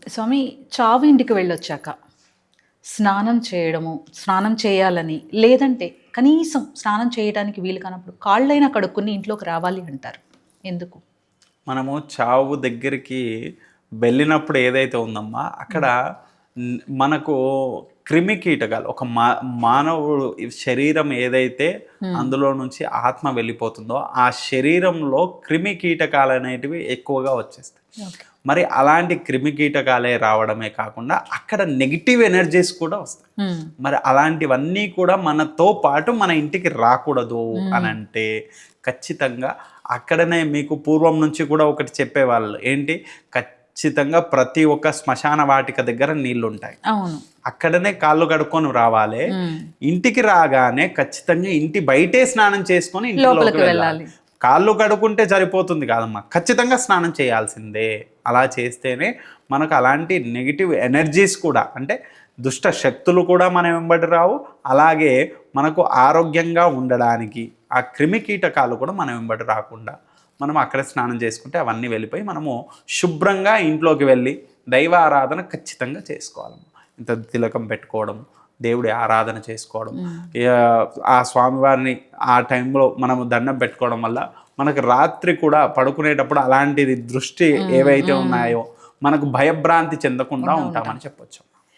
స్వామి, చావు ఇంటికి వెళ్ళొచ్చాక స్నానం చేయాలని, లేదంటే కనీసం స్నానం చేయడానికి వీలు కానప్పుడు కాళ్ళైనా కడుక్కుని ఇంట్లోకి రావాలి అంటారు. ఎందుకు? మనము చావు దగ్గరికి వెళ్ళినప్పుడు ఏదైతే ఉందమ్మా అక్కడ మనకు క్రిమి కీటకాలు ఒక మానవుడు శరీరం ఏదైతే అందులో నుంచి ఆత్మ వెళ్ళిపోతుందో ఆ శరీరంలో క్రిమి కీటకాలు అనేటివి ఎక్కువగా వచ్చేస్తాయి. మరి అలాంటి క్రిమి కీటకాలే రావడమే కాకుండా అక్కడ నెగిటివ్ ఎనర్జీస్ కూడా వస్తాయి. మరి అలాంటివన్నీ కూడా మనతో పాటు మన ఇంటికి రాకూడదు అని అంటే ఖచ్చితంగా అక్కడనే మీకు పూర్వం నుంచి కూడా ఒకటి చెప్పేవాళ్ళు ఏంటి, ఖచ్చితంగా ప్రతి ఒక్క శ్మశాన వాటిక దగ్గర నీళ్లు ఉంటాయి. అవును, అక్కడనే కాళ్ళు కడుక్కొని రావాలి. ఇంటికి రాగానే ఖచ్చితంగా ఇంటి బయటే స్నానం చేసుకొని ఇంట్లోకి వెళ్ళాలి. కాళ్ళు కడుక్కుంటే సరిపోతుంది కాదమ్మా, ఖచ్చితంగా స్నానం చేయాల్సిందే. అలా చేస్తేనే మనకు అలాంటి నెగిటివ్ ఎనర్జీస్ కూడా అంటే దుష్ట శక్తులు కూడా మన వెంబడి రావు. అలాగే మనకు ఆరోగ్యంగా ఉండడానికి ఆ క్రిమి కీటకాలు కూడా మన వెంబడి రాకుండా మనం అక్కడ స్నానం చేసుకుంటే అవన్నీ వెళ్ళిపోయి మనము శుభ్రంగా ఇంట్లోకి వెళ్ళి దైవ ఆరాధన ఖచ్చితంగా చేసుకోవాలి. ఇంత తిలకం పెట్టుకోవడం, దేవుడి ఆరాధన చేసుకోవడం, ఆ స్వామివారిని ఆ టైంలో మనము దండం పెట్టుకోవడం వల్ల మనకు రాత్రి కూడా పడుకునేటప్పుడు అలాంటిది దృష్టి ఏవైతే ఉన్నాయో మనకు భయభ్రాంతి చెందకుండా ఉంటామని చెప్పొచ్చు.